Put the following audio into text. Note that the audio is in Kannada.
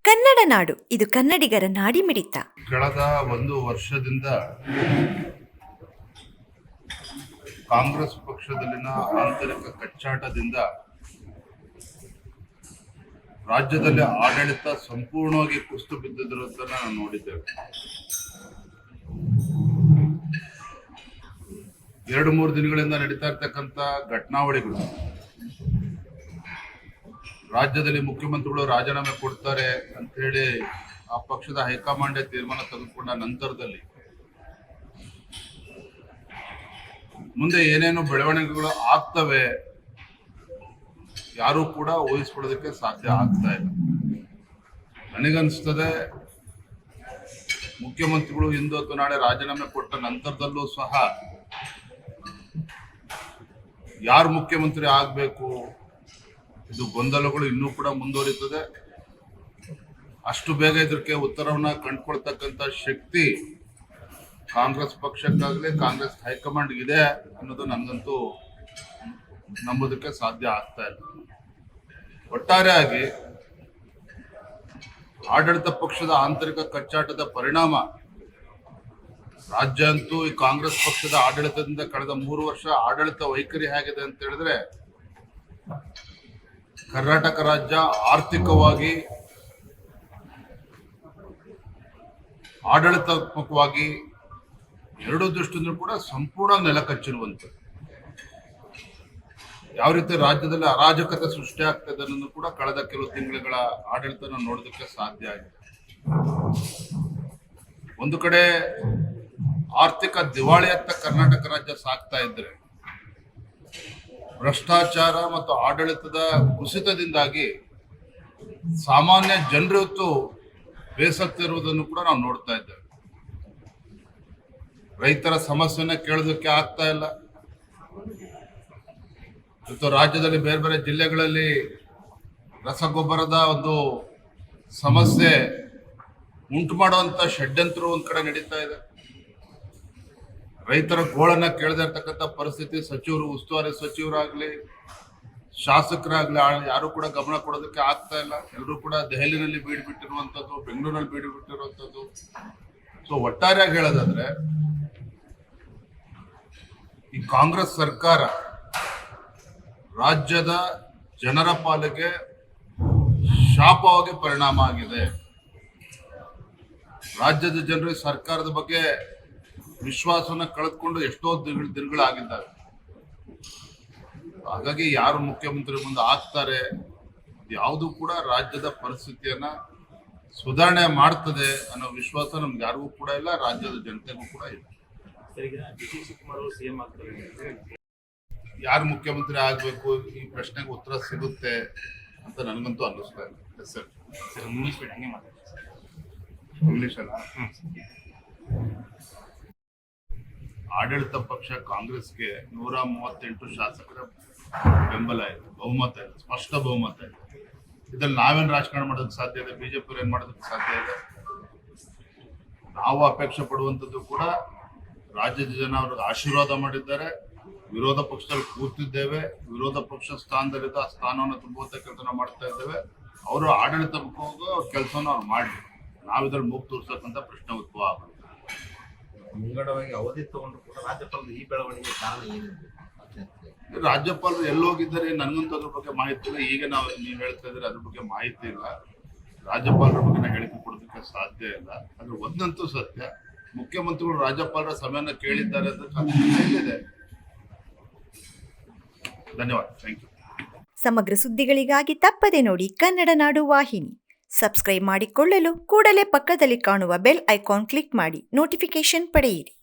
ಕನ್ನಡ ನಾಡು, ಇದು ಕನ್ನಡಿಗರ ನಾಡಿಮಿಡಿತ. ಕಳೆದ ಒಂದು ವರ್ಷದಿಂದ ಕಾಂಗ್ರೆಸ್ ಪಕ್ಷದಲ್ಲಿನ ಆಂತರಿಕ ಕಚ್ಚಾಟದಿಂದ ರಾಜ್ಯದಲ್ಲಿ ಆಡಳಿತ ಸಂಪೂರ್ಣವಾಗಿ ಕುಸಿದು ಬಿದ್ದಿರುವುದನ್ನು ನಾವು ನೋಡಿದ್ದೇವೆ. 2-3 ದಿನಗಳಿಂದ ನಡೀತಾ ಇರ್ತಕ್ಕಂಥ ಘಟನಾವಳಿಗಳು, ರಾಜ್ಯದಲ್ಲಿ ಮುಖ್ಯಮಂತ್ರಿಗಳು ರಾಜೀನಾಮೆ ಕೊಡ್ತಾರೆ ಅಂತ ಹೇಳಿ ಆ ಪಕ್ಷದ ಹೈಕಮಾಂಡ್ ತೀರ್ಮಾನ ತೆಗೆದುಕೊಂಡ ನಂತರದಲ್ಲಿ ಮುಂದೆ ಏನೇನು ಬೆಳವಣಿಗೆಗಳು ಆಗ್ತವೆ ಯಾರೂ ಕೂಡ ಊಹಿಸ್ಕೊಳ್ಳೋದಕ್ಕೆ ಸಾಧ್ಯ ಆಗ್ತಾ ಇಲ್ಲ. ನನಗನ್ನಿಸ್ತದೆ ಮುಖ್ಯಮಂತ್ರಿಗಳು ಇಂದು ಅಥವಾ ನಾಳೆ ರಾಜೀನಾಮೆ ಕೊಟ್ಟ ನಂತರದಲ್ಲೂ ಸಹ ಯಾರು ಮುಖ್ಯಮಂತ್ರಿ ಆಗಬೇಕು ಇದು ಗೊಂದಲಗಳು ಇನ್ನೂ ಕೂಡ ಮುಂದುವರಿತದೆ. ಅಷ್ಟು ಬೇಗ ಇದಕ್ಕೆ ಉತ್ತರವನ್ನ ಕಂಡುಕೊಳ್ತಕ್ಕಂಥ ಶಕ್ತಿ ಕಾಂಗ್ರೆಸ್ ಪಕ್ಷಕ್ಕಾಗಲಿ ಕಾಂಗ್ರೆಸ್ ಹೈಕಮಾಂಡ್ ಇದೆ ಅನ್ನೋದು ನನಗಂತೂ ನಂಬೋದಕ್ಕೆ ಸಾಧ್ಯ ಆಗ್ತಾ ಇಲ್ಲ. ಒಟ್ಟಾರೆಯಾಗಿ ಆಡಳಿತ ಪಕ್ಷದ ಆಂತರಿಕ ಕಚ್ಚಾಟದ ಪರಿಣಾಮ ರಾಜ್ಯ ಅಂತೂ ಈ ಕಾಂಗ್ರೆಸ್ ಪಕ್ಷದ ಆಡಳಿತದಿಂದ ಕಳೆದ 3 ವರ್ಷ ಆಡಳಿತ ವೈಖರಿ ಹೇಗಿದೆ ಅಂತ ಹೇಳಿದ್ರೆ, ಕರ್ನಾಟಕ ರಾಜ್ಯ ಆರ್ಥಿಕವಾಗಿ, ಆಡಳಿತಾತ್ಮಕವಾಗಿ ಎರಡೂ ದೃಷ್ಟಿಯಿಂದ ಕೂಡ ಸಂಪೂರ್ಣ ನೆಲಕಚ್ಚಿರುವಂಥದ್ದು. ಯಾವ ರೀತಿ ರಾಜ್ಯದಲ್ಲಿ ಅರಾಜಕತೆ ಸೃಷ್ಟಿ ಆಗ್ತದೆ ಅನ್ನೋದು ಕೂಡ ಕಳೆದ ಕೆಲವು ತಿಂಗಳುಗಳ ಆಡಳಿತ ನೋಡೋದಕ್ಕೆ ಸಾಧ್ಯ ಆಗಿದೆ. ಒಂದು ಕಡೆ ಆರ್ಥಿಕ ದಿವಾಳಿಯತ್ತ ಕರ್ನಾಟಕ ರಾಜ್ಯ ಸಾಗ್ತಾ ಇದ್ರೆ, ಭ್ರಷ್ಟಾಚಾರ ಮತ್ತು ಆಡಳಿತದ ಕುಸಿತದಿಂದಾಗಿ ಸಾಮಾನ್ಯ ಜನರು ಇವತ್ತು ಬೇಸತ್ತಿರುವುದನ್ನು ಕೂಡ ನಾವು ನೋಡ್ತಾ ಇದ್ದೇವೆ. ರೈತರ ಸಮಸ್ಯೆನ ಕೇಳೋದಕ್ಕೆ ಆಗ್ತಾ ಇಲ್ಲ. ಇವತ್ತು ರಾಜ್ಯದಲ್ಲಿ ಬೇರೆ ಬೇರೆ ಜಿಲ್ಲೆಗಳಲ್ಲಿ ರಸಗೊಬ್ಬರದ ಒಂದು ಸಮಸ್ಯೆ ಉಂಟು ಮಾಡುವಂತ ಷಡ್ಯಂತ್ರ ಒಂದ್ ಕಡೆ ನಡೀತಾ ಇದೆ. ರೈತರ ಗೋಳನ್ನ ಕೇಳದೇ ಇರ್ತಕ್ಕಂಥ ಪರಿಸ್ಥಿತಿ ಸಚಿವರು, ಉಸ್ತುವಾರಿ ಸಚಿವರಾಗ್ಲಿ, ಶಾಸಕರಾಗ್ಲಿ ಯಾರು ಕೂಡ ಗಮನ ಕೊಡೋದಕ್ಕೆ ಆಗ್ತಾ ಇಲ್ಲ. ಎಲ್ಲರೂ ಕೂಡ ದೆಹಲಿನಲ್ಲಿ ಬೀಡು ಬಿಟ್ಟಿರುವಂತದ್ದು, ಬೆಂಗಳೂರಿನಲ್ಲಿ ಬೀಡು ಬಿಟ್ಟಿರುವಂತದ್ದು. ಸೊ ಒಟ್ಟಾರೆಯಾಗಿ ಹೇಳೋದಾದ್ರೆ ಈ ಕಾಂಗ್ರೆಸ್ ಸರ್ಕಾರ ರಾಜ್ಯದ ಜನರ ಪಾಲಿಗೆ ಶಾಪವಾಗಿ ಪರಿಣಾಮ ಆಗಿದೆ. ರಾಜ್ಯದ ಜನರು ಸರ್ಕಾರದ ಬಗ್ಗೆ ವಿಶ್ವಾಸವನ್ನ ಕಳೆದುಕೊಂಡು ಎಷ್ಟೋ ದಿನಗಳಾಗಿದ್ದಾರೆ. ಹಾಗಾಗಿ ಯಾರು ಮುಖ್ಯಮಂತ್ರಿ ಮುಂದೆ ಆಗ್ತಾರೆ ಯಾವುದು ಕೂಡ ರಾಜ್ಯದ ಪರಿಸ್ಥಿತಿಯನ್ನ ಸುಧಾರಣೆ ಮಾಡ್ತದೆ ಅನ್ನೋ ವಿಶ್ವಾಸ ನಮ್ಗೆ ಯಾರಿಗೂ ಕೂಡ ಇಲ್ಲ, ರಾಜ್ಯದ ಜನತೆಗೂ ಕೂಡ ಇಲ್ಲ. ಯಾರು ಮುಖ್ಯಮಂತ್ರಿ ಆಗ್ಬೇಕು ಈ ಪ್ರಶ್ನೆಗೆ ಉತ್ತರ ಸಿಗುತ್ತೆ ಅಂತ ನನಗಂತೂ ಅನ್ನಿಸ್ತಾ ಇದೆ. ಸರ್ ಇಂಗ್ಲಿಷ್ ಅಲ್ಲ. ಆಡಳಿತ ಪಕ್ಷ ಕಾಂಗ್ರೆಸ್ಗೆ 138 ಶಾಸಕರ ಬೆಂಬಲ ಇದೆ, ಬಹುಮತ ಇದೆ, ಸ್ಪಷ್ಟ ಬಹುಮತ ಇದೆ. ಇದ್ರಲ್ಲಿ ನಾವೇನು ರಾಜಕಾರಣ ಮಾಡೋದಕ್ಕೆ ಸಾಧ್ಯ ಇದೆ? ಬಿಜೆಪಿ ಏನ್ ಮಾಡೋದಕ್ಕೆ ಸಾಧ್ಯ ಇದೆ? ನಾವು ಅಪೇಕ್ಷೆ ಪಡುವಂಥದ್ದು ಕೂಡ ರಾಜ್ಯದ ಜನ ಅವ್ರಿಗೆ ಆಶೀರ್ವಾದ ಮಾಡಿದ್ದಾರೆ. ವಿರೋಧ ಪಕ್ಷದಲ್ಲಿ ಕೂತಿದ್ದೇವೆ, ವಿರೋಧ ಪಕ್ಷ ಸ್ಥಾನದಲ್ಲಿದ್ದ ಆ ಸ್ಥಾನವನ್ನು ತುಂಬುವಂತ ಕೆಲಸ ಮಾಡ್ತಾ ಇದ್ದೇವೆ. ಅವರು ಆಡಳಿತ ಅವ್ರ ಕೆಲಸವನ್ನು ಅವ್ರು ಮಾಡಲಿ, ನಾವು ಇದ್ರಲ್ಲಿ ಮೂಗು ತೋರಿಸತಕ್ಕಂಥ ಪ್ರಶ್ನೆ ಉದ್ಭವ ಆಗುತ್ತೆ. ಮುಂಗಡವಾಗಿ ಅವಧಿ ತಗೊಂಡ್ರು ಕೂಡ ರಾಜ್ಯಪಾಲರು ಈ ಬೆಳವಣಿಗೆ ಕಾರಣ ಏನಿದೆ? ರಾಜ್ಯಪಾಲರು ಎಲ್ಲೋಗಿದ್ದಾರೆ ನನಗಂತೂ ಅದ್ರ ಬಗ್ಗೆ ಮಾಹಿತಿ ಇಲ್ಲ. ಈಗ ನೀವು ಹೇಳ್ತಾ ಇದ್ರೆ ಅದ್ರ ಬಗ್ಗೆ ಮಾಹಿತಿ ಇಲ್ಲ. ರಾಜ್ಯಪಾಲರ ಬಗ್ಗೆ ನಾವು ಹೇಳಿಕೆ ಕೊಡೋದಕ್ಕೆ ಸಾಧ್ಯ ಇಲ್ಲ. ಆದ್ರೆ ಒಂದಂತೂ ಸತ್ಯ, ಮುಖ್ಯಮಂತ್ರಿಗಳು ರಾಜ್ಯಪಾಲರ ಸಮಯನ ಕೇಳಿದ್ದಾರೆ ಅಂತ. ಧನ್ಯವಾದ. Thank you. ಸಮಗ್ರ ಸುದ್ದಿಗಳಿಗಾಗಿ ತಪ್ಪದೆ ನೋಡಿ ಕನ್ನಡ ನಾಡು ವಾಹಿನಿ. ಸಬ್ಸ್ಕ್ರೈಬ್ ಮಾಡಿಕೊಳ್ಳಲು ಕೂಡಲೇ ಪಕ್ಕದಲ್ಲಿ ಕಾಣುವ ಬೆಲ್ ಐಕಾನ್ ಕ್ಲಿಕ್ ಮಾಡಿ ನೋಟಿಫಿಕೇಶನ್ ಪಡೆಯಿರಿ.